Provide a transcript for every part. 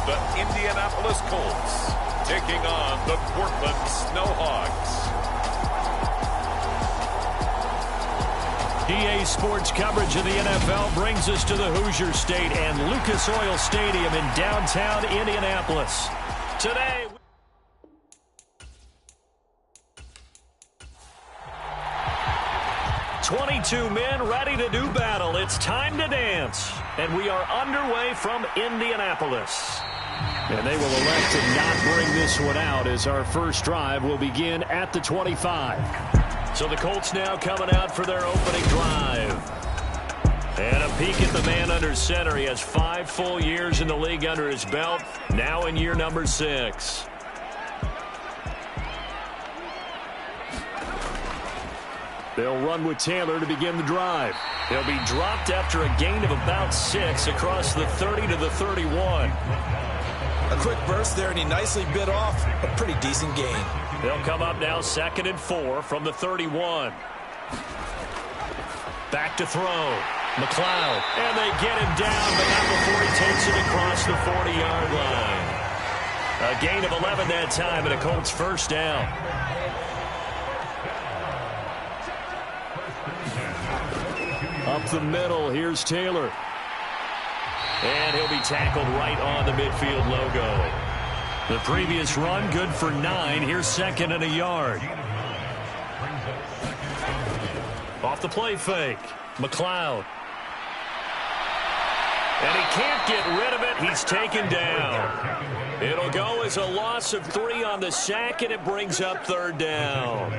the Indianapolis Colts taking on the Portland Snowhawks. EA Sports coverage of the NFL brings us to the Hoosier State and Lucas Oil Stadium in downtown Indianapolis. Today, 22 men ready to do battle. It's time to dance. And we are underway from Indianapolis. And they will elect to not bring this one out as our first drive will begin at the 25. So the Colts now coming out for their opening drive. And a peek at the man under center. He has 5 full years in the league under his belt, now in year number 6. They'll run with Taylor to begin the drive. He'll be dropped after a gain of about 6 across the 30 to the 31. A quick burst there, and he nicely bit off a pretty decent gain. They'll come up now 2nd and 4 from the 31. Back to throw. McLeod. And they get him down, but not before he takes it across the 40-yard line. A gain of 11 that time, and a Colts first down. Up the middle, here's Taylor. And he'll be tackled right on the midfield logo. The previous run, good for 9. Here's 2nd and a yard. Off the play fake. McLeod. And he can't get rid of it. He's taken down. It'll go as a loss of 3 on the sack, and it brings up 3rd down.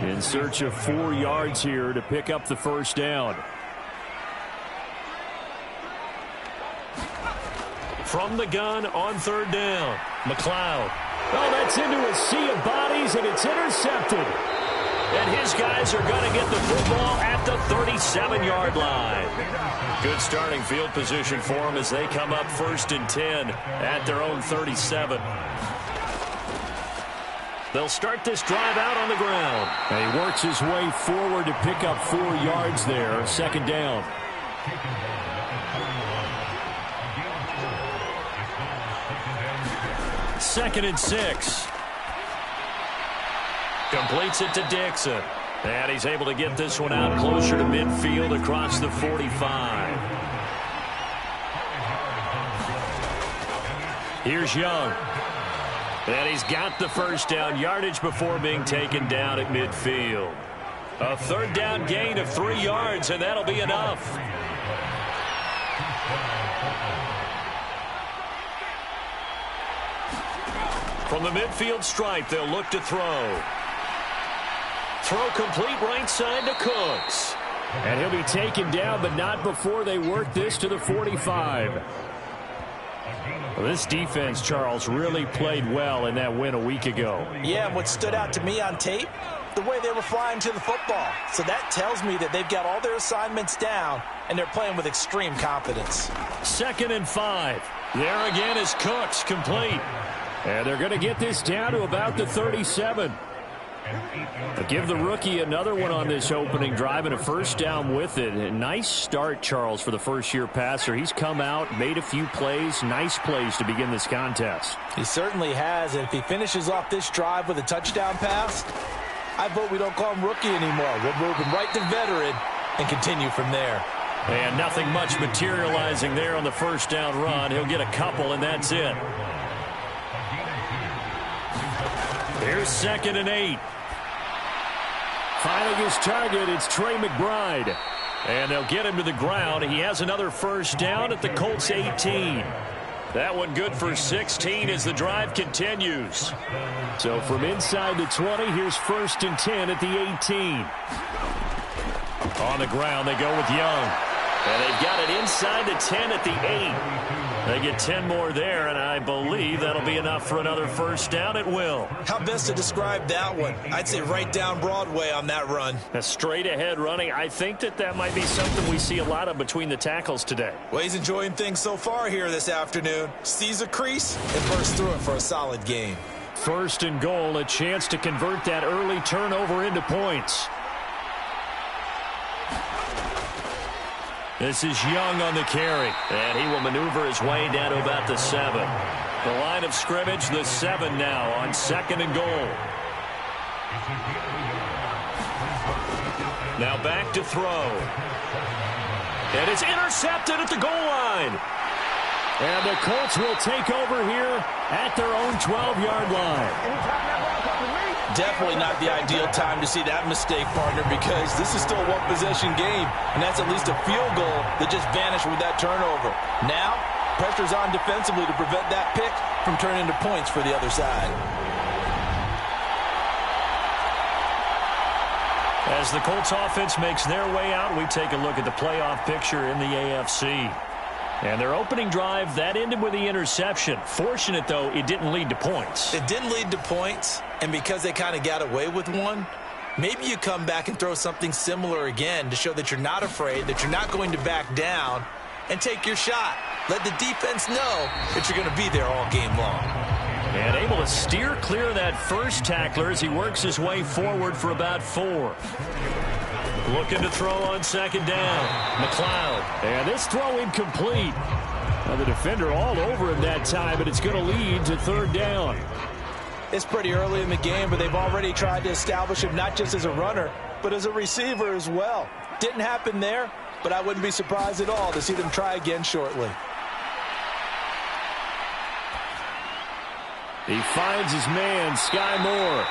In search of 4 yards here to pick up the first down. From the gun on 3rd down. McLeod. Oh, that's into a sea of bodies, and it's intercepted. And his guys are going to get the football at the 37-yard line. Good starting field position for them as they come up 1st and 10 at their own 37. They'll start this drive out on the ground. And he works his way forward to pick up 4 yards there. 2nd down. Second and 6. Completes it to Dixon. And he's able to get this one out closer to midfield across the 45. Here's Young. And he's got the first down yardage before being taken down at midfield. A 3rd down gain of 3 yards, and that'll be enough. From the midfield stripe, they'll look to throw. Throw complete right side to Cooks. And he'll be taken down, but not before they work this to the 45. Well, this defense, Charles, really played well in that win a week ago. Yeah, and what stood out to me on tape, the way they were flying to the football. So that tells me that they've got all their assignments down, and they're playing with extreme confidence. 2nd and 5. There again is Cooks, complete. And they're going to get this down to about the 37. But give the rookie another one on this opening drive and a first down with it. A nice start, Charles, for the first-year passer. He's come out, made a few plays, nice plays to begin this contest. He certainly has, and if he finishes off this drive with a touchdown pass, I vote we don't call him rookie anymore. We'll move him right to veteran and continue from there. And nothing much materializing there on the first down run. He'll get a couple, and that's it. Here's 2nd and 8. Finding his target, it's Trey McBride. And they'll get him to the ground. He has another first down at the Colts 18. That one good for 16 as the drive continues. So from inside the 20, here's 1st and 10 at the 18. On the ground, they go with Young. And they've got it inside the 10 at the 8. They get 10 more there, and I believe that'll be enough for another first down. It will. How best to describe that one? I'd say right down Broadway on that run. A straight-ahead running. I think that might be something we see a lot of between the tackles today. Well, he's enjoying things so far here this afternoon. Sees a crease and bursts through it for a solid gain. 1st and goal, a chance to convert that early turnover into points. This is Young on the carry, and he will maneuver his way down to about the 7. The line of scrimmage, the 7 now on 2nd and goal. Now back to throw. And it's intercepted at the goal line. And the Colts will take over here at their own 12-yard line. Definitely not the ideal time to see that mistake, partner, because this is still a one-possession game, and that's at least a field goal that just vanished with that turnover. Now, pressure's on defensively to prevent that pick from turning into points for the other side. As the Colts offense makes their way out, we take a look at the playoff picture in the AFC. And their opening drive, that ended with the interception. Fortunate, though, it didn't lead to points. It didn't lead to points, and because they kind of got away with one, maybe you come back and throw something similar again to show that you're not afraid, that you're not going to back down, and take your shot. Let the defense know that you're going to be there all game long. And able to steer clear of that first tackler as he works his way forward for about 4. Looking to throw on 2nd down. McLeod. And this throw incomplete. Now the defender all over him that time, but it's going to lead to 3rd down. It's pretty early in the game, but they've already tried to establish him not just as a runner, but as a receiver as well. Didn't happen there, but I wouldn't be surprised at all to see them try again shortly. He finds his man, Sky Moore.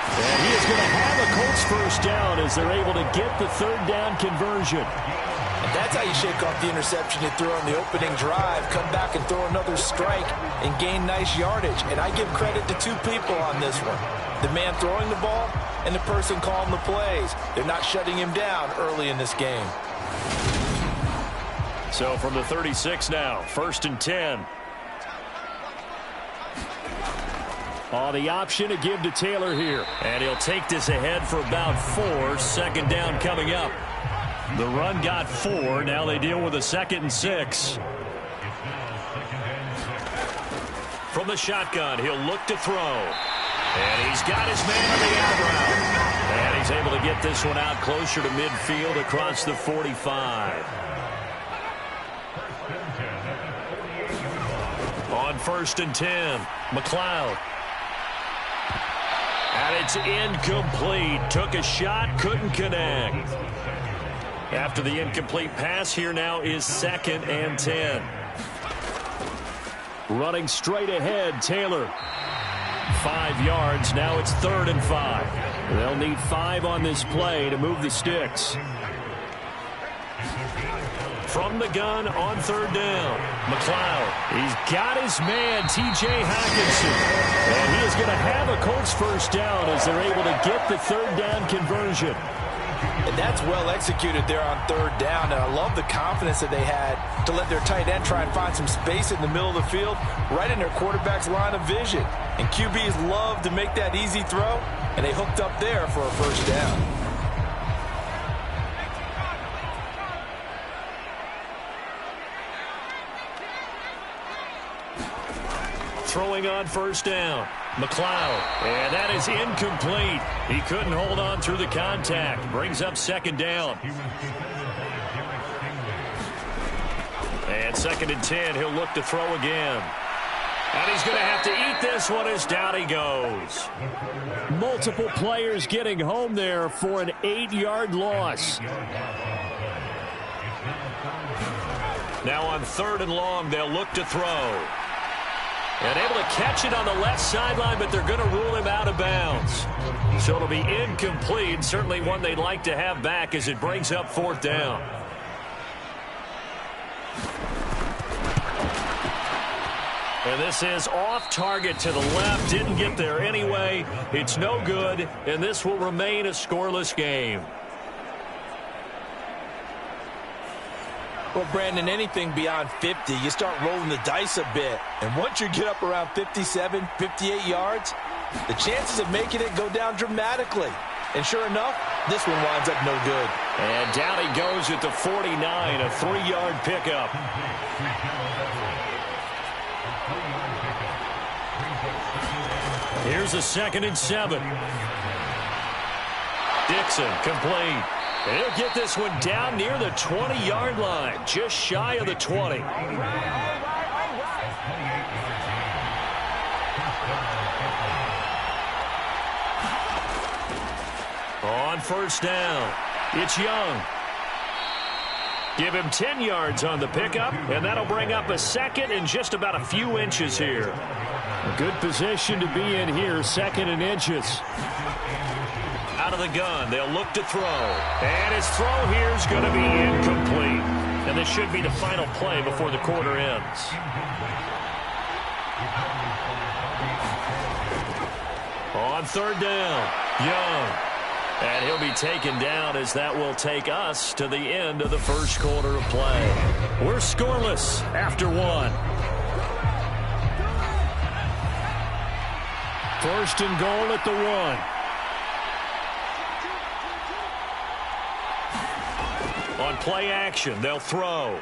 And he is going to have a Colts first down as they're able to get the 3rd down conversion. And that's how you shake off the interception you threw on the opening drive, come back and throw another strike and gain nice yardage. And I give credit to 2 people on this one. The man throwing the ball and the person calling the plays. They're not shutting him down early in this game. So from the 36 now, 1st and 10. Oh, the option to give to Taylor here. And he'll take this ahead for about 4. 2nd down coming up. The run got 4. Now they deal with a 2nd and 6. From the shotgun, he'll look to throw. And he's got his man on the out route. And he's able to get this one out closer to midfield across the 45. On 1st and 10, McLeod. And it's incomplete. Took a shot, couldn't connect. After the incomplete pass, here now is 2nd and 10. Running straight ahead, Taylor. 5 yards, now it's 3rd and 5. They'll need 5 on this play to move the sticks. From the gun on 3rd down, McLeod. He's got his man, T.J. Hockenson. And he is going to have a Colts first down as they're able to get the 3rd down conversion. And that's well executed there on 3rd down. And I love the confidence that they had to let their tight end try and find some space in the middle of the field, right in their quarterback's line of vision. And QBs love to make that easy throw, and they hooked up there for a first down. Throwing on 1st down, McLeod. And that is incomplete. He couldn't hold on through the contact. Brings up 2nd down. And 2nd and 10, he'll look to throw again. And he's going to have to eat this one as down he goes. Multiple players getting home there for an 8-yard loss. Now on 3rd and long, they'll look to throw. And able to catch it on the left sideline, but they're going to rule him out of bounds. So it'll be incomplete. Certainly one they'd like to have back as it brings up 4th down. And this is off target to the left. Didn't get there anyway. It's no good, and this will remain a scoreless game. Well, Brandon, anything beyond 50, you start rolling the dice a bit. And once you get up around 57, 58 yards, the chances of making it go down dramatically. And sure enough, this one winds up no good. And down he goes at the 49, a 3-yard pickup. Here's a 2nd and 7. Dixon complete. He'll get this one down near the 20-yard line, just shy of the 20. On first down, it's Young. Give him 10 yards on the pickup, and that'll bring up a second and just about a few inches here. A good position to be in here, second and inches. Out of the gun, they'll look to throw. And his throw here is going to be incomplete. And this should be the final play before the quarter ends. On third down, Young. And he'll be taken down as that will take us to the end of the first quarter of play. We're scoreless after one. First and goal at the 1. On play action, they'll throw.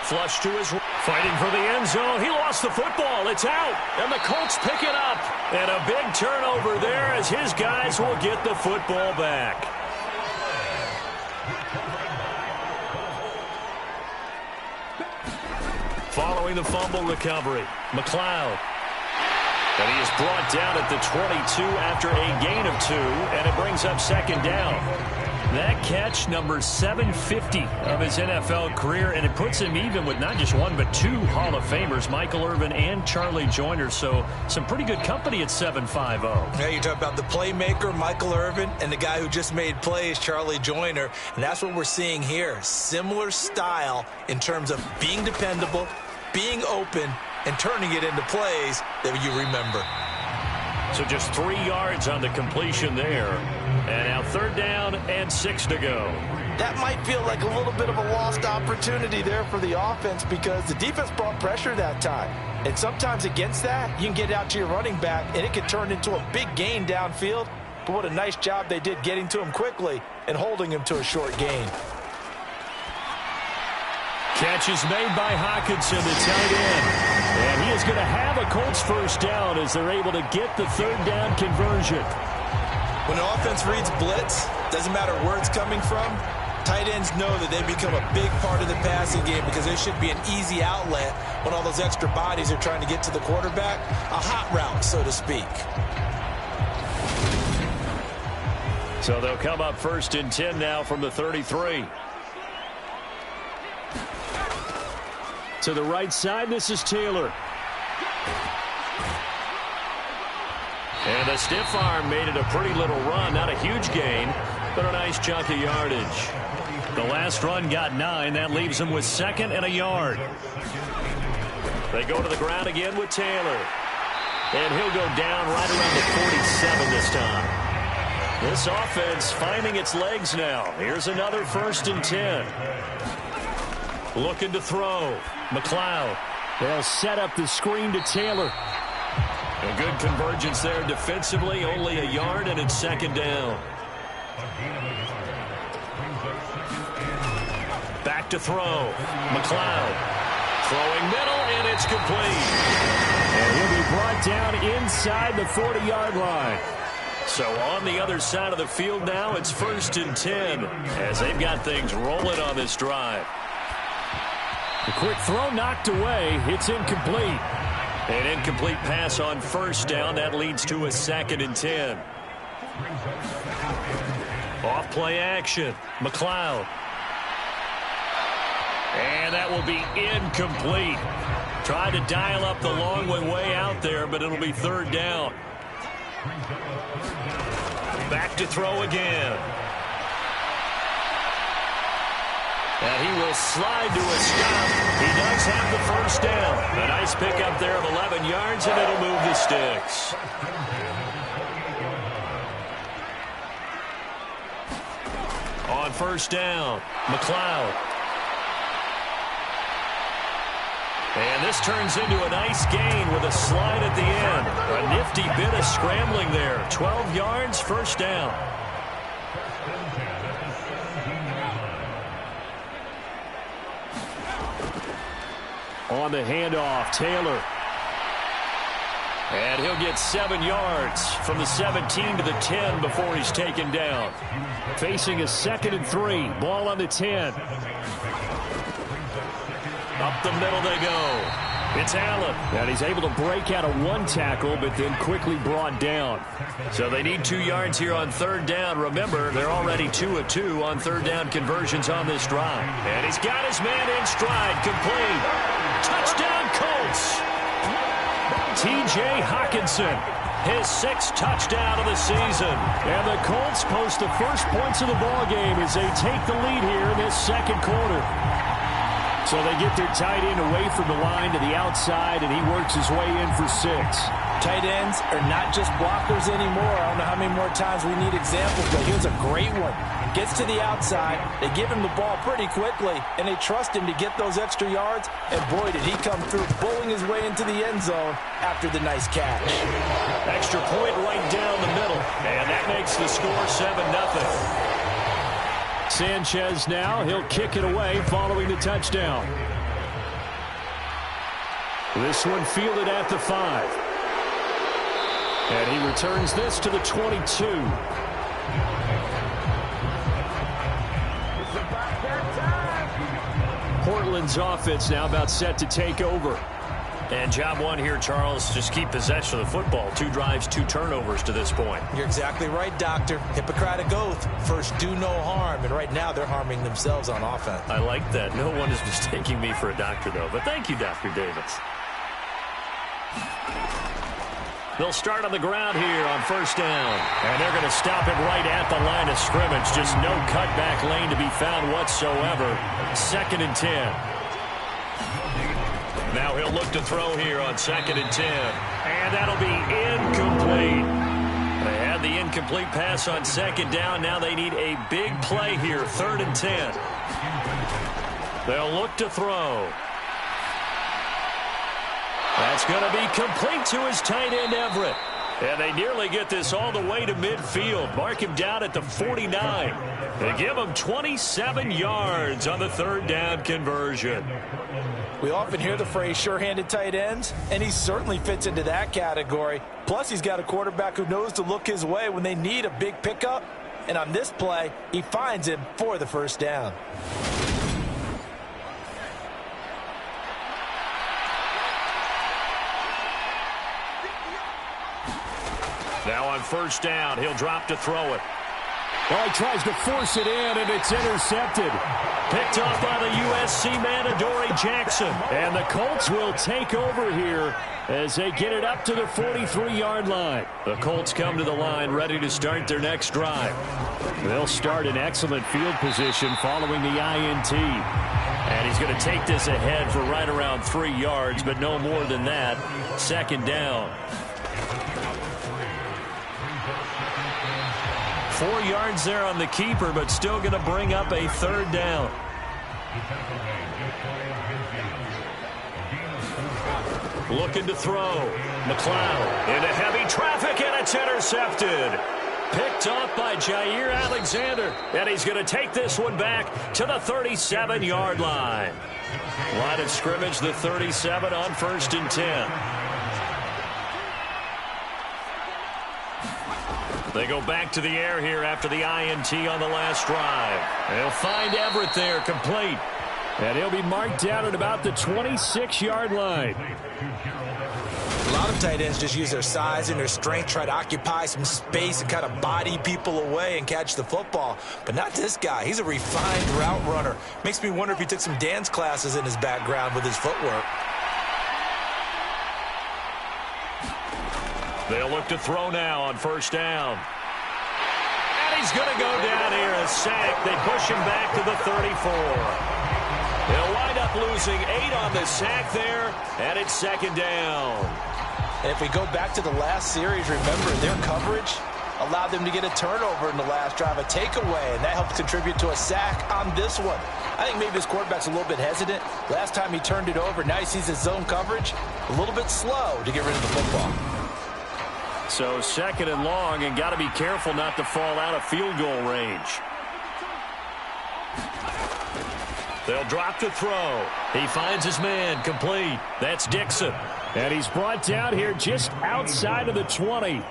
Flush to his right. Fighting for the end zone. He lost the football. It's out. And the Colts pick it up. And a big turnover there as his guys will get the football back. Following the fumble recovery, McLeod. And he is brought down at the 22 after a gain of 2. And it brings up second down. That catch, number 750 of his NFL career, and it puts him even with not just one but 2 Hall of Famers, Michael Irvin and Charlie Joyner. So some pretty good company at 750. Yeah, you talk about the playmaker, Michael Irvin, and the guy who just made plays, Charlie Joyner. And that's what we're seeing here. Similar style in terms of being dependable, being open, and turning it into plays that you remember. So just 3 yards on the completion there. And now third down and 6 to go. That might feel like a little bit of a lost opportunity there for the offense because the defense brought pressure that time. And sometimes against that, you can get out to your running back, and it can turn into a big gain downfield. But what a nice job they did getting to him quickly and holding him to a short gain. Catch is made by Hockenson, the tight end. And he is going to have a Colts first down as they're able to get the third down conversion. When an offense reads blitz, doesn't matter where it's coming from, tight ends know that they become a big part of the passing game because there should be an easy outlet when all those extra bodies are trying to get to the quarterback. A hot route, so to speak. So they'll come up first and 10 now from the 33. To the right side, this is Taylor. And the stiff arm made it a pretty little run. Not a huge gain, but a nice chunk of yardage. The last run got 9. That leaves them with 2nd and a yard. They go to the ground again with Taylor. And he'll go down right around the 47 this time. This offense finding its legs now. Here's another 1st and 10. Looking to throw. McLeod. They'll set up the screen to Taylor. A good convergence there defensively. Only a yard, and it's 2nd down. Back to throw. McLeod. Throwing middle, and it's complete. And he'll be brought down inside the 40-yard line. So on the other side of the field now, it's 1st and 10 as they've got things rolling on this drive. The quick throw knocked away. It's incomplete. An incomplete pass on first down. That leads to a 2nd and 10. Off play action. McLeod. And that will be incomplete. Tried to dial up the long way out there, but it'll be 3rd down. Back to throw again. And he will slide to a stop. He does have the first down. A nice pickup there of 11 yards, and it'll move the sticks. On first down, McLeod. And this turns into a nice gain with a slide at the end. A nifty bit of scrambling there. 12 yards, 1st down. On the handoff, Taylor. And he'll get 7 yards from the 17 to the 10 before he's taken down. Facing a 2nd and 3. Ball on the 10. Up the middle they go. It's Allen. And he's able to break out of 1 tackle, but then quickly brought down. So they need 2 yards here on 3rd down. Remember, they're already 2 of 2 on 3rd down conversions on this drive. And he's got his man in stride. Complete. Touchdown, Colts. T.J. Hockenson, his 6th touchdown of the season. And the Colts post the first points of the ballgame as they take the lead here in this 2nd quarter. So they get their tight end away from the line to the outside, and he works his way in for 6. Tight ends are not just blockers anymore. I don't know how many more times we need examples, but here's a great one. Gets to the outside, they give him the ball pretty quickly, and they trust him to get those extra yards, and boy, did he come through, bowling his way into the end zone after the nice catch. Extra point right down the middle, and that makes the score 7-0. Sanchez now, he'll kick it away following the touchdown. This one fielded at the 5. And he returns this to the 22. Portland's offense now about set to take over. And job one here, Charles, just keep possession of the football. 2 drives, 2 turnovers to this point. You're exactly right, Doctor. Hippocratic oath. First, do no harm. And right now, they're harming themselves on offense. I like that. No one is mistaking me for a doctor, though. But thank you, Dr. Davis. They'll start on the ground here on 1st down. And they're going to stop it right at the line of scrimmage. Just no cutback lane to be found whatsoever. 2nd and 10. Now he'll look to throw here on 2nd and 10. And that'll be incomplete. They had the incomplete pass on 2nd down. Now they need a big play here. 3rd and 10. They'll look to throw. That's going to be complete to his tight end, Everett. And they nearly get this all the way to midfield. Mark him down at the 49. They give him 27 yards on the 3rd down conversion. We often hear the phrase sure-handed tight ends, and he certainly fits into that category. Plus, he's got a quarterback who knows to look his way when they need a big pickup. And on this play, he finds him for the 1st down. Now on 1st down, he'll drop to throw it. Well, he tries to force it in, and it's intercepted. Picked off by the USC man, Adoree Jackson. And the Colts will take over here as they get it up to the 43-yard line. The Colts come to the line ready to start their next drive. They'll start in excellent field position following the INT. And he's going to take this ahead for right around 3 yards, but no more than that. 2nd down. 4 yards there on the keeper, but still going to bring up a 3rd down. Looking to throw. McLeod into heavy traffic, and it's intercepted. Picked off by Jair Alexander, and he's going to take this one back to the 37-yard line. Line of scrimmage, the 37 on 1st and 10. They go back to the air here after the INT on the last drive. They'll find Everett there, complete. And he'll be marked down at about the 26-yard line. A lot of tight ends just use their size and their strength, try to occupy some space and kind of body people away and catch the football. But not this guy. He's a refined route runner. Makes me wonder if he took some dance classes in his background with his footwork. They'll look to throw now on 1st down. And he's going to go down here, a sack. They push him back to the 34. They'll wind up losing 8 on the sack there, and it's 2nd down. And if we go back to the last series, remember, their coverage allowed them to get a turnover in the last drive, a takeaway, and that helped contribute to a sack on this one. I think maybe his quarterback's a little bit hesitant. Last time he turned it over, now he sees his zone coverage a little bit slow to get rid of the football. So 2nd and long, and got to be careful not to fall out of field goal range. They'll drop to throw. He finds his man, complete. That's Dixon. And he's brought down here just outside of the 20.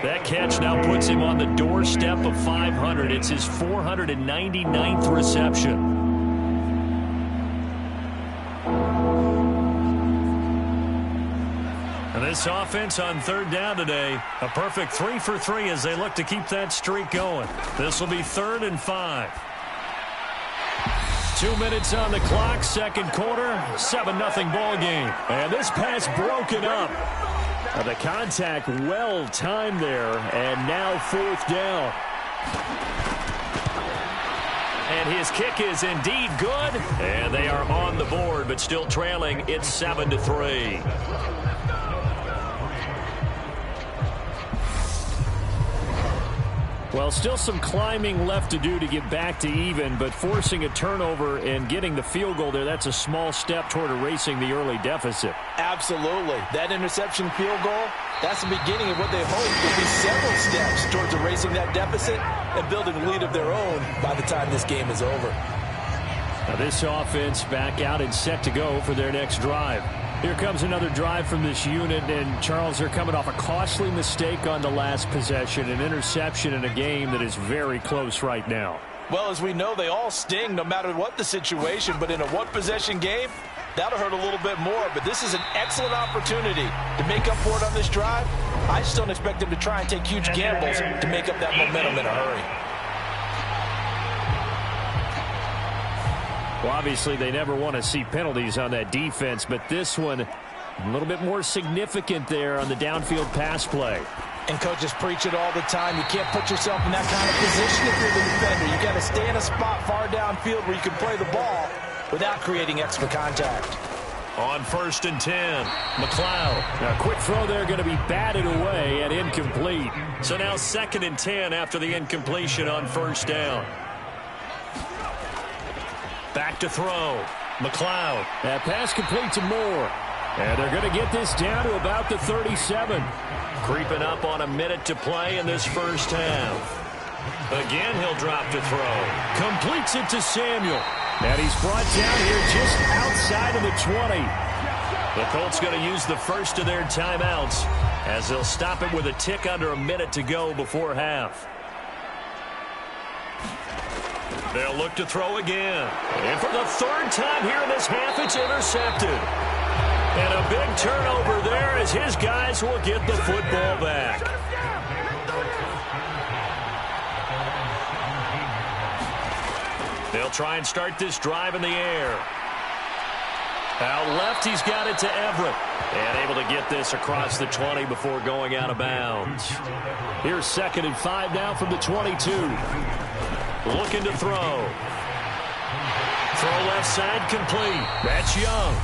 That catch now puts him on the doorstep of 500. It's his 499th reception. And this offense on third down today, a perfect 3 for 3 as they look to keep that streak going. This will be 3rd and 5. 2 minutes on the clock, second quarter, 7-0 ball game. And this pass broken up. The contact well timed there, and now 4th down. And his kick is indeed good, and they are on the board, but still trailing. It's 7-3. Well, still some climbing left to do to get back to even, but forcing a turnover and getting the field goal there, that's a small step toward erasing the early deficit. Absolutely. That interception field goal, that's the beginning of what they hope will be several steps towards erasing that deficit and building a lead of their own by the time this game is over. Now this offense back out and set to go for their next drive. Here comes another drive from this unit, and Charles, they're coming off a costly mistake on the last possession, an interception in a game that is very close right now. Well, as we know, they all sting no matter what the situation, but in a one-possession game, that'll hurt a little bit more, but this is an excellent opportunity to make up for it on this drive. I just don't expect them to try and take huge gambles to make up that momentum in a hurry. Well, obviously, they never want to see penalties on that defense, but this one a little bit more significant there on the downfield pass play. And coaches preach it all the time. You can't put yourself in that kind of position if you're the defender. You got to stay in a spot far downfield where you can play the ball without creating extra contact. On 1st and 10, McLeod. Now, a quick throw there going to be batted away and incomplete. So now 2nd and 10 after the incompletion on 1st down. Back to throw. McLeod. That pass complete to Moore. And they're going to get this down to about the 37. Creeping up on a minute to play in this first half. Again, he'll drop to throw. Completes it to Samuel. And he's brought down here just outside of the 20. The Colts going to use the first of their timeouts as they'll stop it with a tick under a minute to go before half. They'll look to throw again. And for the 3rd time here in this half, it's intercepted. And a big turnover there as his guys will get the football back. They'll try and start this drive in the air. Out left, he's got it to Everett. And able to get this across the 20 before going out of bounds. Here's 2nd and 5 now from the 22. Looking to throw. Throw left side complete. That's Young.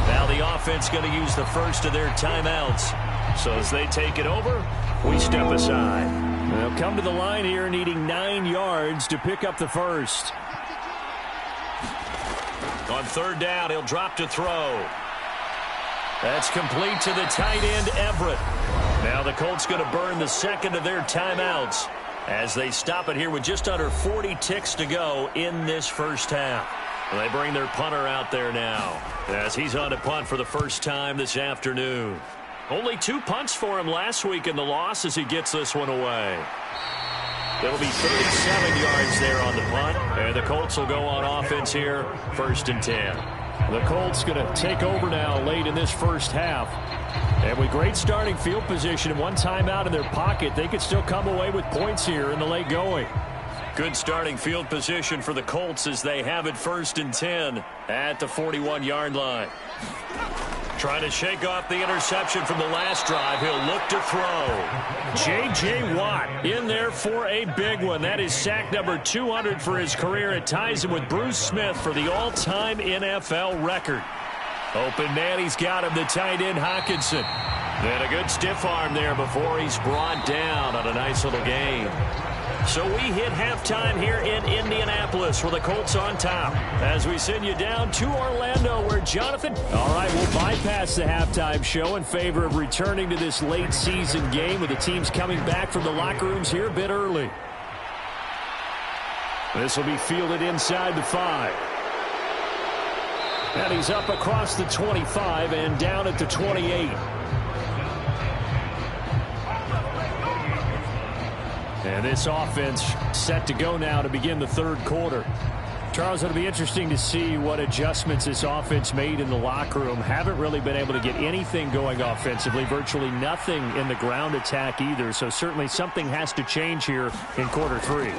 Now the offense going to use the first of their timeouts. So as they take it over, we step aside. They'll come to the line here needing 9 yards to pick up the first. On 3rd down, he'll drop to throw. That's complete to the tight end, Everett. Now the Colts going to burn the 2nd of their timeouts as they stop it here with just under 40 ticks to go in this first half. And they bring their punter out there now as he's on to punt for the first time this afternoon. Only 2 punts for him last week in the loss as he gets this one away. It'll be 37 yards there on the punt, and the Colts will go on offense here, 1st and 10. The Colts going to take over now late in this first half. And with great starting field position and 1 timeout in their pocket, they could still come away with points here in the late going. Good starting field position for the Colts as they have it 1st and 10 at the 41-yard line. Trying to shake off the interception from the last drive. He'll look to throw. J.J. Watt in there for a big one. That is sack number 200 for his career. It ties him with Bruce Smith for the all-time NFL record. Open man, he's got him, the tight end Hawkinson. And a good stiff arm there before he's brought down on a nice little game. So we hit halftime here in Indianapolis with the Colts on top. As we send you down to Orlando where Jonathan... All right, we'll bypass the halftime show in favor of returning to this late season game with the teams coming back from the locker rooms here a bit early. This will be fielded inside the 5. And he's up across the 25 and down at the 28. And this offense set to go now to begin the third quarter. Charles, it'll be interesting to see what adjustments this offense made in the locker room. Haven't really been able to get anything going offensively, virtually nothing in the ground attack either. So certainly something has to change here in quarter three.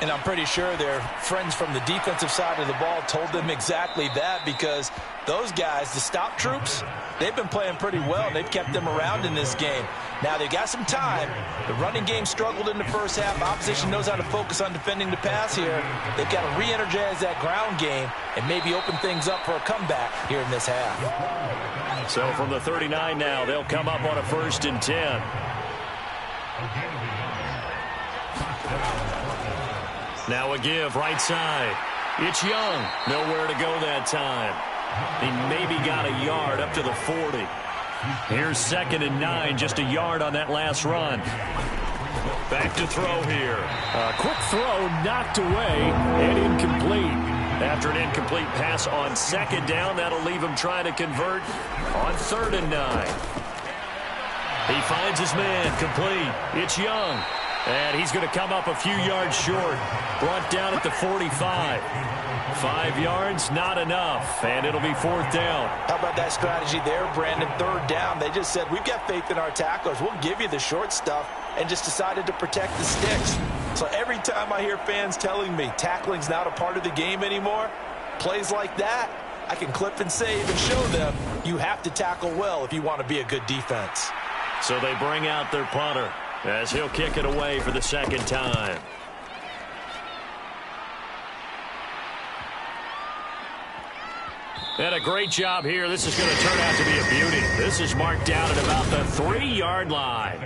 And I'm pretty sure their friends from the defensive side of the ball told them exactly that, because those guys, the stop troops, they've been playing pretty well. They've kept them around in this game. Now they've got some time. The running game struggled in the first half. Opposition knows how to focus on defending the pass here. They've got to re-energize that ground game and maybe open things up for a comeback here in this half. So from the 39 now, they'll come up on a 1st and 10. Now a give right side. It's Young. Nowhere to go that time. He maybe got a yard up to the 40. Here's 2nd and 9, just a yard on that last run. Back to throw here. A quick throw knocked away and incomplete. After an incomplete pass on 2nd down, that'll leave him trying to convert on 3rd and 9. He finds his man, complete. It's Young. And he's going to come up a few yards short. Brought down at the 45. 5 yards, not enough. And it'll be 4th down. How about that strategy there, Brandon? 3rd down. They just said, we've got faith in our tacklers. We'll give you the short stuff, and just decided to protect the sticks. So every time I hear fans telling me tackling's not a part of the game anymore, plays like that, I can clip and save and show them you have to tackle well if you want to be a good defense. So they bring out their punter as he'll kick it away for the 2nd time. And a great job here. This is going to turn out to be a beauty. This is marked down at about the 3-yard line.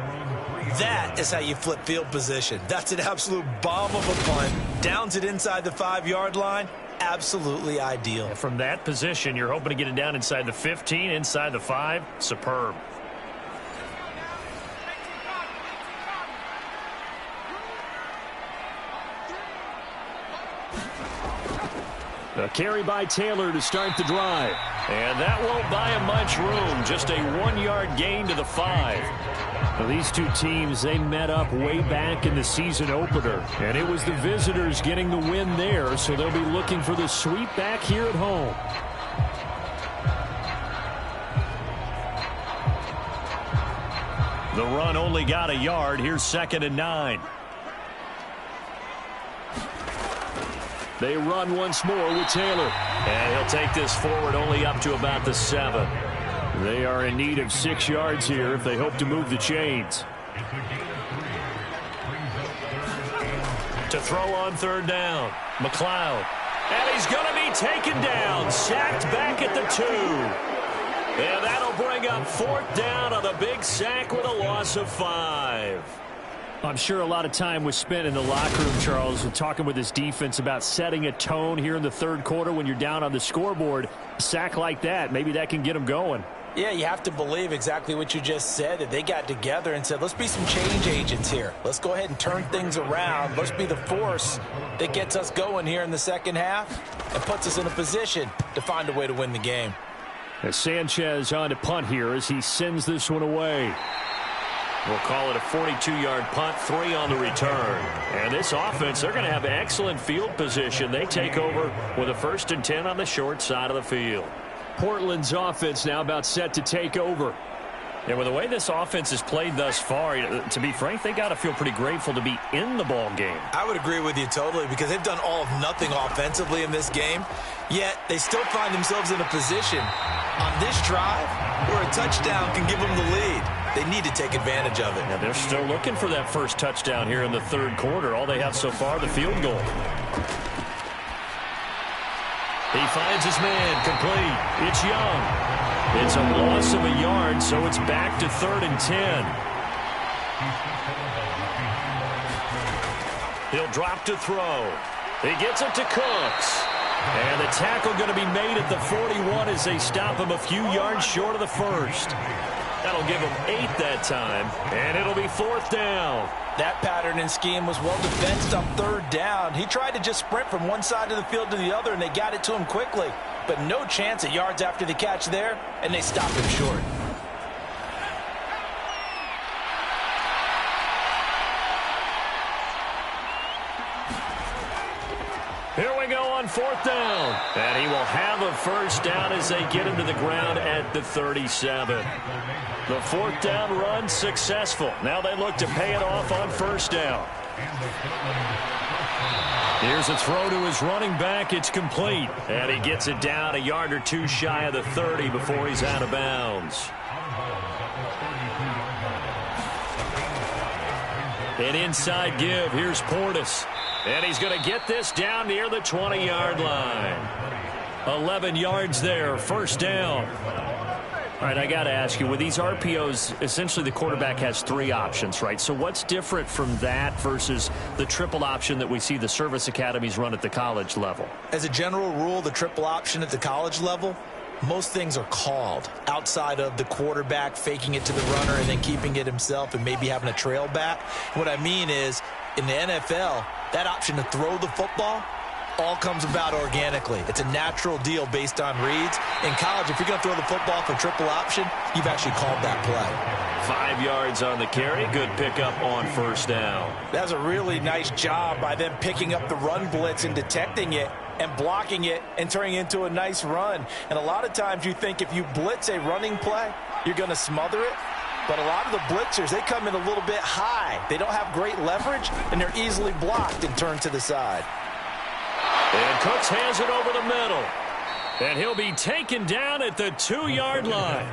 That is how you flip field position. That's an absolute bomb of a punt. Downs it inside the 5-yard line. Absolutely ideal. From that position, you're hoping to get it down inside the 15, inside the 5. Superb. A carry by Taylor to start the drive. And that won't buy him much room. Just a 1-yard gain to the 5. Now, these two teams, they met up way back in the season opener. And it was the visitors getting the win there, so they'll be looking for the sweep back here at home. The run only got a yard. Here's 2nd and 9. They run once more with Taylor. And he'll take this forward only up to about the 7. They are in need of 6 yards here if they hope to move the chains. To throw on 3rd down. McLeod. And he's going to be taken down. Sacked back at the 2. And that'll bring up 4th down on the big sack with a loss of 5. I'm sure a lot of time was spent in the locker room, Charles, and talking with his defense about setting a tone here in the 3rd quarter when you're down on the scoreboard. A sack like that, maybe that can get them going. Yeah, you have to believe exactly what you just said, that they got together and said, let's be some change agents here. Let's go ahead and turn things around. Let's be the force that gets us going here in the 2nd half and puts us in a position to find a way to win the game. As Sanchez on to punt here as he sends this one away. We'll call it a 42-yard punt, 3 on the return. And this offense, they're going to have excellent field position. They take over with a 1st and 10 on the short side of the field. Portland's offense now about set to take over. And with the way this offense has played thus far, to be frank, they got to feel pretty grateful to be in the ball game. I would agree with you totally, because they've done all of nothing offensively in this game, yet they still find themselves in a position on this drive where a touchdown can give them the lead. They need to take advantage of it. Now they're still looking for that first touchdown here in the 3rd quarter. All they have so far, the field goal. He finds his man, complete. It's Young. It's a loss of a yard, so it's back to 3rd and 10. He'll drop to throw. He gets it to Cooks. And the tackle going to be made at the 41 as they stop him a few yards short of the 1st. That'll give them 8 that time, and it'll be 4th down. That pattern and scheme was well defensed on 3rd down. He tried to just sprint from one side of the field to the other, and they got it to him quickly. But no chance at yards after the catch there, and they stopped him short. Here we go on 4th down. And he will have a 1st down as they get him to the ground at the 37. The 4th down run successful. Now they look to pay it off on 1st down. Here's a throw to his running back. It's complete. And he gets it down a yard or two shy of the 30 before he's out of bounds. An inside give. Here's Portis. And he's going to get this down near the 20-yard line. 11 yards there, 1st down. All right, I got to ask you, with these RPOs, essentially the quarterback has 3 options, right? So what's different from that versus the triple option that we see the service academies run at the college level? As a general rule, the triple option at the college level, most things are called outside of the quarterback faking it to the runner and then keeping it himself and maybe having a trail back. What I mean is, in the NFL, that option to throw the football all comes about organically. It's a natural deal based on reads. In college, if you're going to throw the football for triple option, you've actually called that play. 5 yards on the carry. Good pickup on 1st down. That was a really nice job by them picking up the run blitz and detecting it and blocking it and turning it into a nice run. And a lot of times you think if you blitz a running play, you're going to smother it. But a lot of the blitzers, they come in a little bit high. They don't have great leverage, and they're easily blocked and turned to the side. And Cooks has it over the middle. And he'll be taken down at the 2-yard line.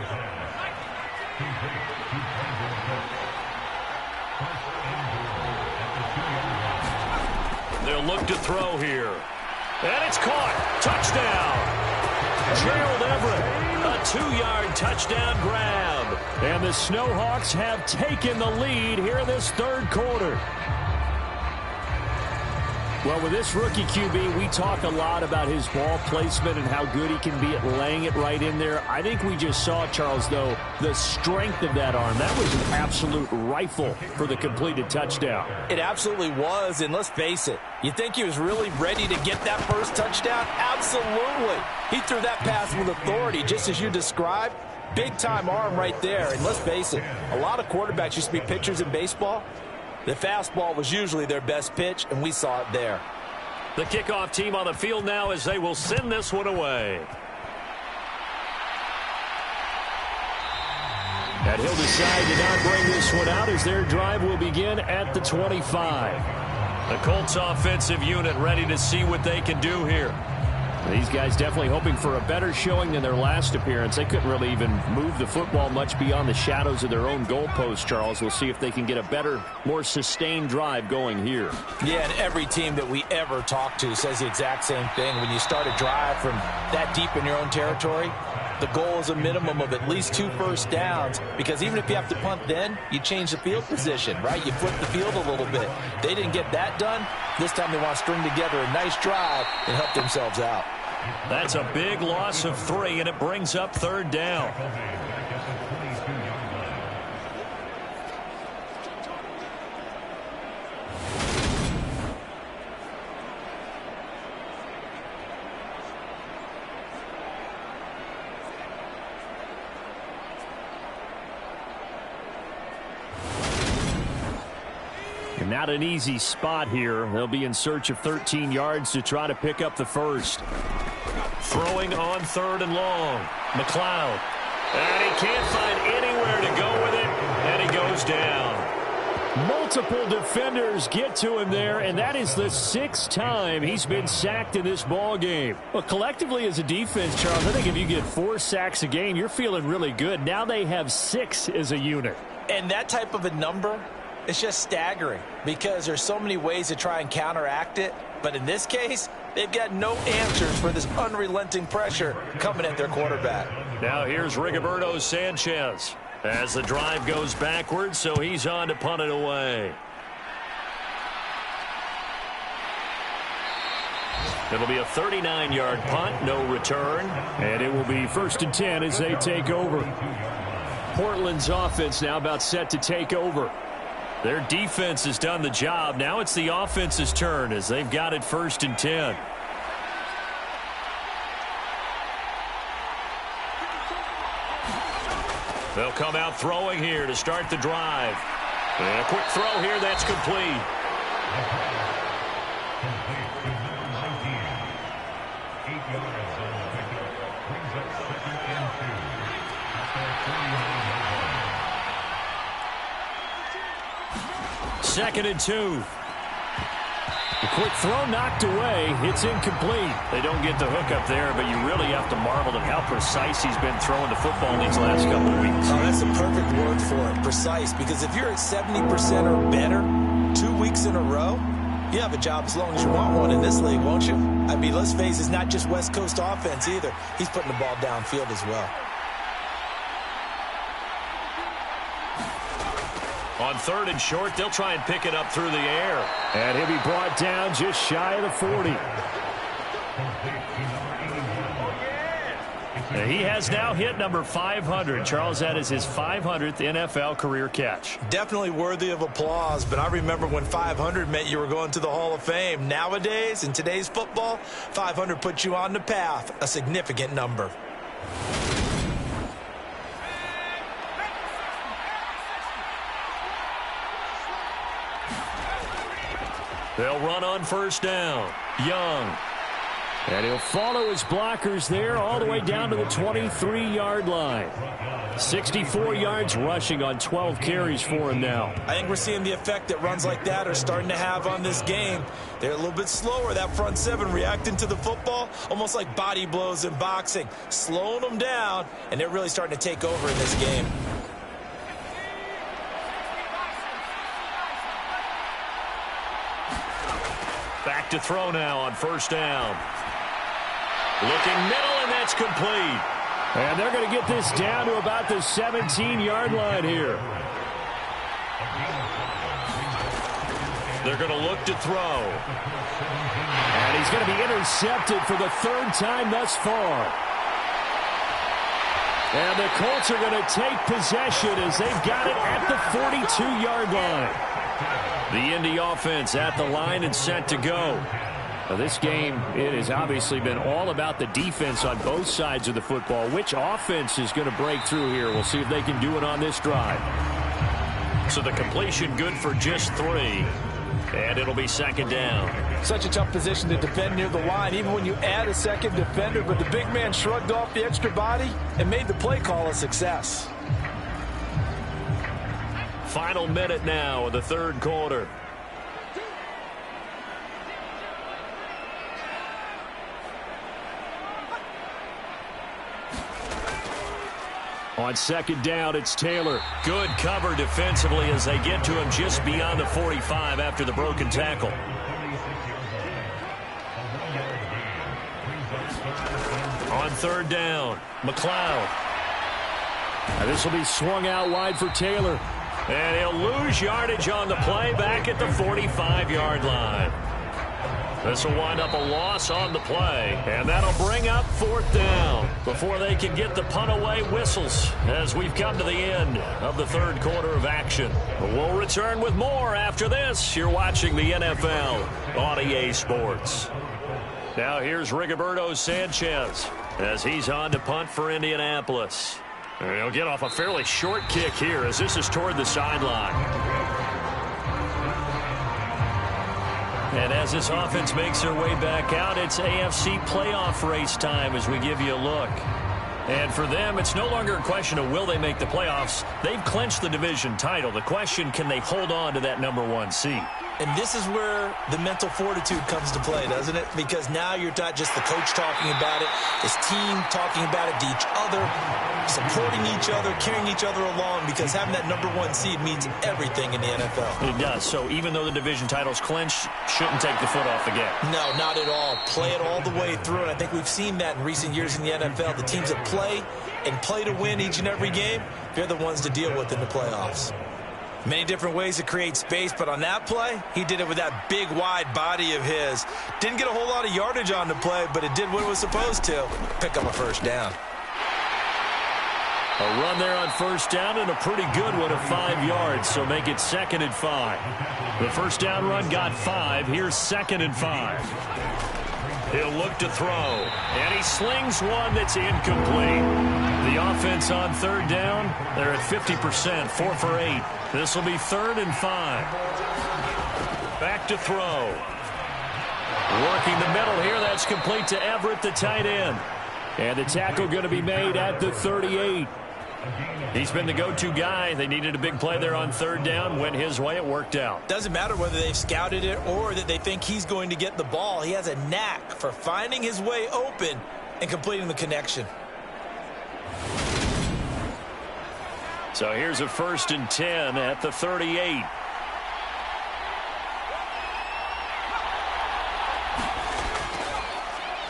They'll look to throw here. And it's caught. Touchdown. Gerald Everett, a 2-yard touchdown grab. And the Snowhawks have taken the lead here in this 3rd quarter. Well, with this rookie QB, we talk a lot about his ball placement and how good he can be at laying it right in there. I think we just saw, Charles, though, the strength of that arm. That was an absolute rifle for the completed touchdown. It absolutely was, and let's face it, you think he was really ready to get that first touchdown? Absolutely. He threw that pass with authority, just as you described. Big-time arm right there, and let's face it, a lot of quarterbacks used to be pitchers in baseball. The fastball was usually their best pitch, and we saw it there. The kickoff team on the field now as they will send this one away. And he'll decide to not bring this one out as their drive will begin at the 25. The Colts offensive unit ready to see what they can do here. These guys definitely hoping for a better showing than their last appearance. They couldn't really even move the football much beyond the shadows of their own goalpost, Charles. We'll see if they can get a better, more sustained drive going here. Yeah, and every team that we ever talk to says the exact same thing. When you start a drive from that deep in your own territory, the goal is a minimum of at least 2 first downs, because even if you have to punt then, you change the field position, right? You flip the field a little bit. They didn't get that done. This time they want to string together a nice drive and help themselves out. That's a big loss of 3, and it brings up 3rd down. And not an easy spot here. They'll be in search of 13 yards to try to pick up the first. Throwing on 3rd and long. McLeod. And he can't find anywhere to go with it. And he goes down. Multiple defenders get to him there, and that is the 6th time he's been sacked in this ball game. Well, collectively as a defense, Charles, I think if you get 4 sacks a game, you're feeling really good. Now they have 6 as a unit. And that type of a number, it's just staggering because there's so many ways to try and counteract it. But in this case, they've got no answers for this unrelenting pressure coming at their quarterback. Now here's Rigoberto Sanchez as the drive goes backwards, so he's on to punt it away. It'll be a 39-yard punt, no return, and it will be 1st and 10 as they take over. Portland's offense now about set to take over. Their defense has done the job. Now it's the offense's turn as they've got it 1st and 10. They'll come out throwing here to start the drive. And a quick throw here, that's complete. Second and 2. A quick throw knocked away. It's incomplete. They don't get the hook up there, but you really have to marvel at how precise he's been throwing the football in these last couple of weeks. Oh, that's a perfect word for it, precise, because if you're at 70% or better 2 weeks in a row, you have a job as long as you want one in this league, won't you? I mean, let's face it, it's not just West Coast offense either. He's putting the ball downfield as well. On 3rd and short, they'll try and pick it up through the air. And he'll be brought down just shy of the 40. And he has now hit number 500. Charles, that is his 500th NFL career catch. Definitely worthy of applause, but I remember when 500 meant you were going to the Hall of Fame. Nowadays, in today's football, 500 puts you on the path, a significant number. They'll run on 1st down. Young. And he'll follow his blockers there all the way down to the 23-yard line. 64 yards rushing on 12 carries for him now. I think we're seeing the effect that runs like that are starting to have on this game. They're a little bit slower, that front seven reacting to the football, almost like body blows in boxing, slowing them down, and they're really starting to take over in this game. Back to throw now on 1st down. Looking middle, and that's complete. And they're going to get this down to about the 17-yard line here. They're going to look to throw. And he's going to be intercepted for the 3rd time thus far. And the Colts are going to take possession as they've got it at the 42-yard line. The Indy offense at the line and set to go. Now this game, it has obviously been all about the defense on both sides of the football. Which offense is going to break through here? We'll see if they can do it on this drive. So the completion good for just 3. And it'll be 2nd down. Such a tough position to defend near the line, even when you add a second defender. But the big man shrugged off the extra body and made the play call a success. Final minute now of the 3rd quarter. On 2nd down, it's Taylor. Good cover defensively as they get to him just beyond the 45 after the broken tackle. On 3rd down, McLeod. Now this will be swung out wide for Taylor. And he'll lose yardage on the play back at the 45-yard line. This will wind up a loss on the play, and that'll bring up 4th down before they can get the punt away whistles as we've come to the end of the 3rd quarter of action. We'll return with more after this. You're watching the NFL on EA Sports. Now here's Rigoberto Sanchez as he's on to punt for Indianapolis. And he'll get off a fairly short kick here as this is toward the sideline. And as this offense makes their way back out, it's AFC playoff race time as we give you a look. And for them, it's no longer a question of will they make the playoffs. They've clinched the division title. The question, can they hold on to that #1 seed? And this is where the mental fortitude comes to play, doesn't it? Because now you're not just the coach talking about it, this team talking about it to each other, supporting each other, carrying each other along, because having that #1 seed means everything in the NFL. It does. So even though the division title's clinched, shouldn't take the foot off the gas. No, not at all. Play it all the way through, and I think we've seen that in recent years in the NFL. The teams that play and play to win each and every game, they're the ones to deal with in the playoffs. Many different ways to create space, but on that play, he did it with that big, wide body of his. Didn't get a whole lot of yardage on the play, but it did what it was supposed to. Pick up a 1st down. A run there on first down and a pretty good one of 5 yards, so make it 2nd and 5. The first down run got 5. Here's 2nd and 5. He'll look to throw, and he slings one that's incomplete. The offense on 3rd down, they're at 50%, 4 for 8. This will be 3rd and 5. Back to throw. Working the middle here, that's complete to Everett, the tight end. And the tackle going to be made at the 38. He's been the go-to guy. They needed a big play there on 3rd down. Went his way. It worked out. Doesn't matter whether they've scouted it or that they think he's going to get the ball. He has a knack for finding his way open and completing the connection. So here's a 1st and 10 at the 38.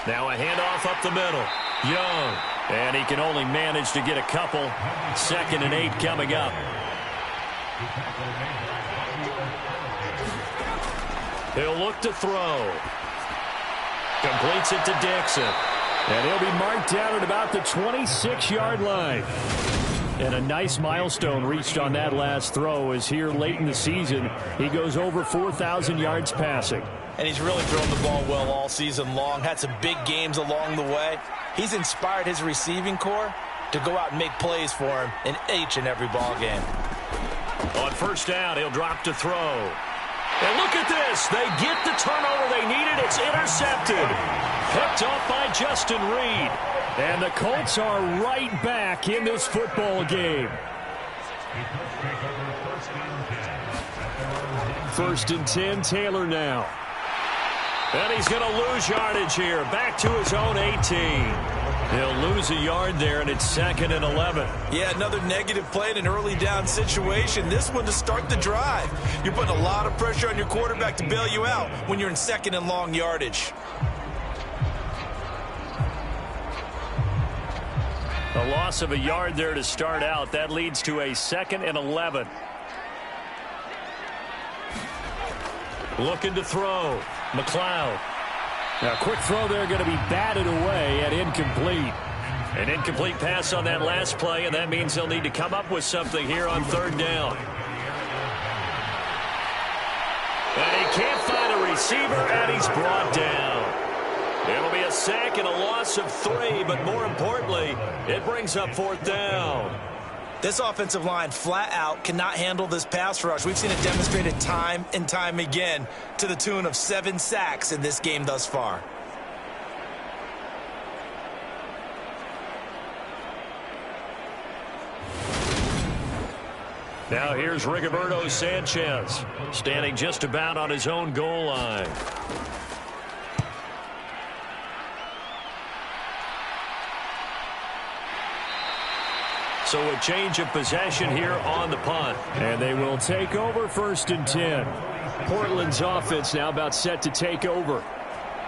Now a handoff up the middle. Young. And he can only manage to get a couple. 2nd and 8 coming up. He'll look to throw. Completes it to Dixon. And he'll be marked down at about the 26-yard line. And a nice milestone reached on that last throw as here late in the season, he goes over 4,000 yards passing. And he's really thrown the ball well all season long. Had some big games along the way. He's inspired his receiving corps to go out and make plays for him in each and every ball game. On first down, he'll drop to throw. And look at this. They get the turnover they needed. It's intercepted. Picked off by Justin Reed. And the Colts are right back in this football game. 1st and 10, Taylor now. And he's going to lose yardage here. Back to his own 18. He'll lose a yard there, and it's 2nd and 11. Yeah, another negative play in an early down situation. This one to start the drive. You're putting a lot of pressure on your quarterback to bail you out when you're in 2nd and long yardage. A loss of a yard there to start out. That leads to a 2nd and 11. Looking to throw. McLeod. Now, quick throw there going to be batted away and incomplete. An incomplete pass on that last play, and that means they'll need to come up with something here on 3rd down. And he can't find a receiver, and he's brought down. It'll be a sack and a loss of 3, but more importantly, it brings up 4th down. This offensive line flat out cannot handle this pass rush. We've seen it demonstrated time and time again to the tune of 7 sacks in this game thus far. Now here's Rigoberto Sanchez standing just about on his own goal line. So a change of possession here on the punt. And they will take over 1st and 10. Portland's offense now about set to take over.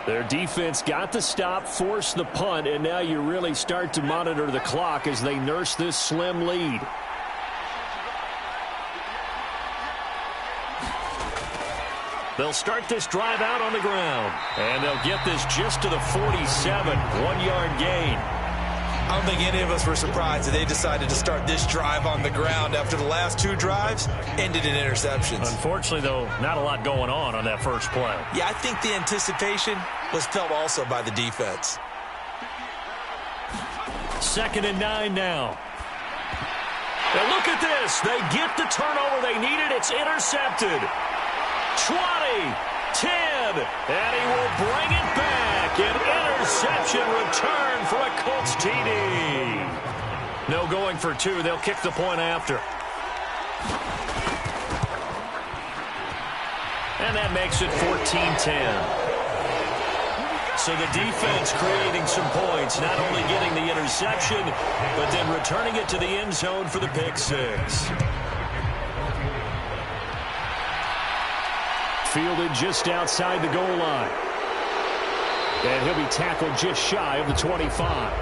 Their defense got the stop, forced the punt, and now you really start to monitor the clock as they nurse this slim lead. They'll start this drive out on the ground. And they'll get this just to the 47, 1-yard gain. I don't think any of us were surprised that they decided to start this drive on the ground after the last 2 drives ended in interceptions. Unfortunately, though, not a lot going on that first play. Yeah, I think the anticipation was felt also by the defense. 2nd and 9 now. And look at this. They get the turnover they needed. It's intercepted. 20, 10, and he will bring it back. An interception return for a Colts TD. No going for 2. They'll kick the point after. And that makes it 14-10. So the defense creating some points, not only getting the interception, but then returning it to the end zone for the pick 6. Fielded just outside the goal line. And he'll be tackled just shy of the 25.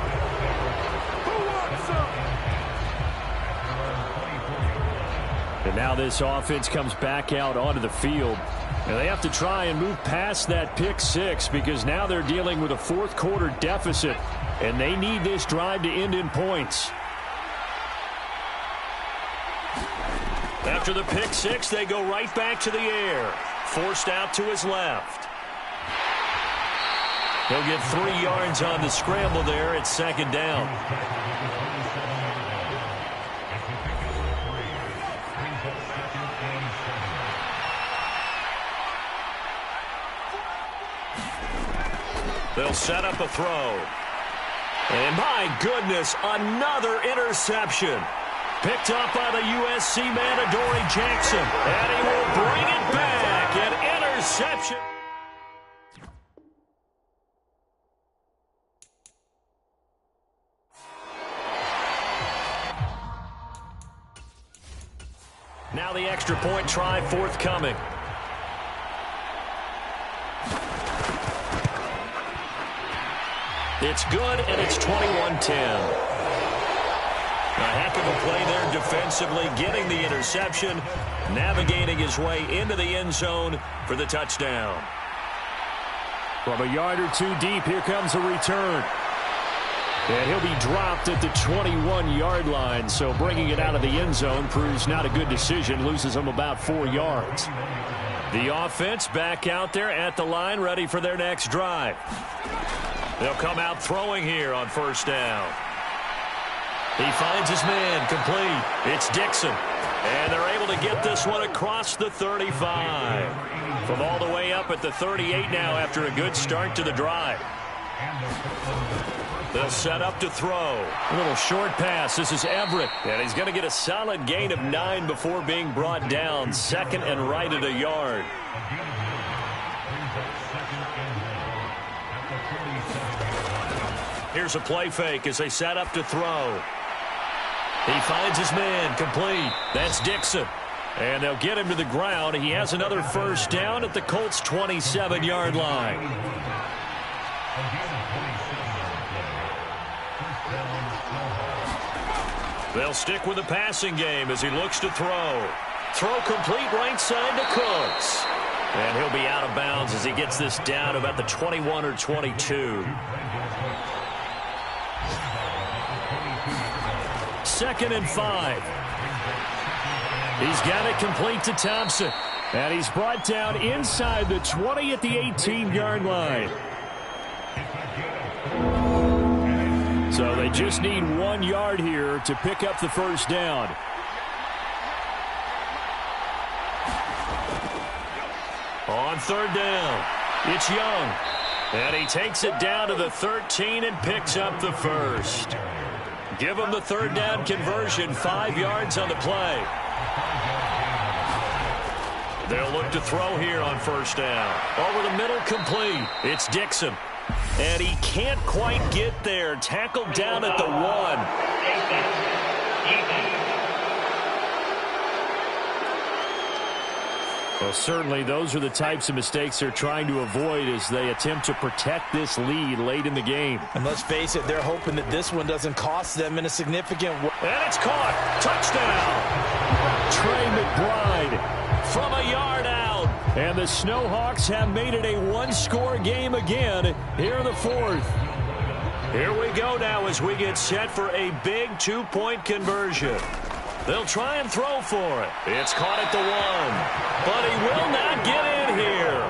And now this offense comes back out onto the field. And they have to try and move past that pick 6 because now they're dealing with a 4th quarter deficit. And they need this drive to end in points. After the pick six, they go right back to the air. Forced out to his left. He'll get 3 yards on the scramble there. It's second down. They'll set up a throw. And my goodness, another interception. Picked up by the USC man, Adoree Jackson. And he will bring it back. An interception. Now the extra point try forthcoming. It's good, and it's 21-10. A heck of a play there defensively, getting the interception, navigating his way into the end zone for the touchdown. From a yard or two deep, here comes a return. And he'll be dropped at the 21-yard line, so bringing it out of the end zone proves not a good decision, loses him about 4 yards. The offense back out there at the line, ready for their next drive. They'll come out throwing here on first down. He finds his man, complete. It's Dixon. And they're able to get this one across the 35. From all the way up at the 38 now after a good start to the drive. They'll set up to throw. A little short pass. This is Everett. And he's going to get a solid gain of 9 before being brought down. Second and right at a yard. Here's a play fake as they set up to throw. He finds his man, complete. That's Dixon. And they'll get him to the ground. He has another first down at the Colts' 27-yard line. They'll stick with the passing game as he looks to throw. Throw complete right side to Cooks. And he'll be out of bounds as he gets this down about the 21 or 22. Second and 5. He's got it complete to Thompson. And he's brought down inside the 20 at the 18-yard line. So they just need 1 yard here to pick up the first down. On third down, it's Young. And he takes it down to the 13 and picks up the first. Give him the third down conversion, 5 yards on the play. They'll look to throw here on first down. Over the middle, complete. It's Dixon. And he can't quite get there. Tackled down at the 1. Well, certainly those are the types of mistakes they're trying to avoid as they attempt to protect this lead late in the game. And let's face it, they're hoping that this one doesn't cost them in a significant way. And it's caught. Touchdown. Trey McBride from a yard out. And the Snowhawks have made it a one-score game again here in the fourth. Here we go now as we get set for a big two-point conversion. They'll try and throw for it. It's caught at the 1. But he will not get in here.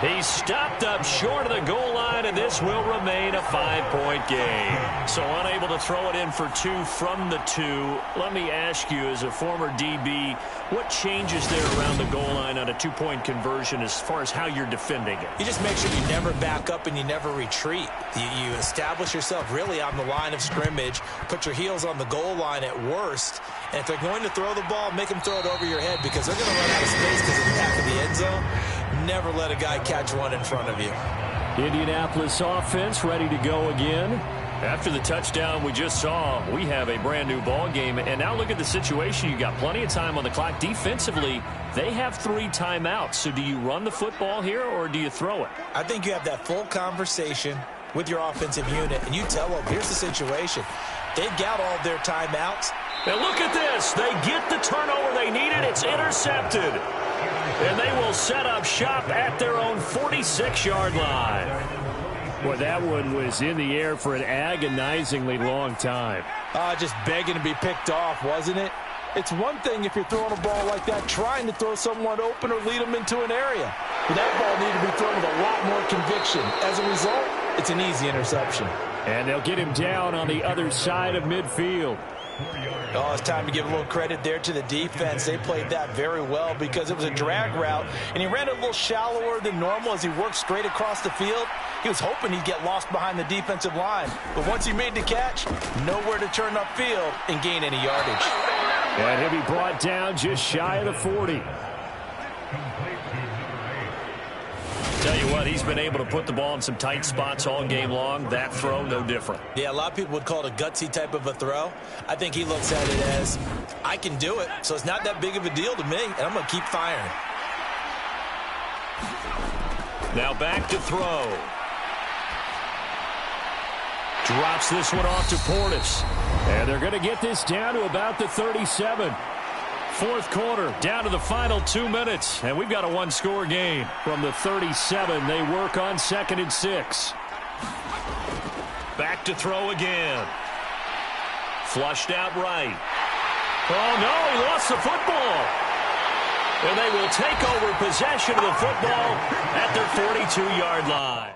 He's stopped up short of the goal line, and this will remain a 5-point game. So unable to throw it in for 2 from the 2. Let me ask you, as a former DB, what changes there around the goal line on a 2-point conversion as far as how you're defending it? You just make sure you never back up and you never retreat. You establish yourself really on the line of scrimmage, put your heels on the goal line at worst, and if they're going to throw the ball, make them throw it over your head because they're going to run out of space because of the back of the end zone. Never let a guy catch one in front of you. Indianapolis offense ready to go again. After the touchdown we just saw, we have a brand new ball game. And now look at the situation. You got plenty of time on the clock. Defensively, they have 3 timeouts. So do you run the football here or do you throw it? I think you have that full conversation with your offensive unit, and you tell them, here's the situation. They've got all of their timeouts. And look at this. They get the turnover they needed. It's intercepted. And they will set up shop at their own 46-yard line. Well, that one was in the air for an agonizingly long time. Just begging to be picked off, wasn't it? It's one thing if you're throwing a ball like that, trying to throw someone open or lead them into an area. But that ball needed to be thrown with a lot more conviction. As a result, it's an easy interception. And they'll get him down on the other side of midfield. Oh, it's time to give a little credit there to the defense. They played that very well because it was a drag route, and he ran it a little shallower than normal as he worked straight across the field. He was hoping he'd get lost behind the defensive line. But once he made the catch, nowhere to turn upfield and gain any yardage. And he'll be brought down just shy of the 40. Tell you what, he's been able to put the ball in some tight spots all game long. That throw, no different. Yeah, a lot of people would call it a gutsy type of a throw. I think he looks at it as, I can do it, so it's not that big of a deal to me, and I'm going to keep firing. Now back to throw. Drops this one off to Portis. And they're going to get this down to about the 37. Fourth quarter, down to the final 2 minutes. And we've got a one-score game. From the 37, they work on 2nd and 6. Back to throw again. Flushed out right. Oh, no, he lost the football. And they will take over possession of the football at their 42-yard line.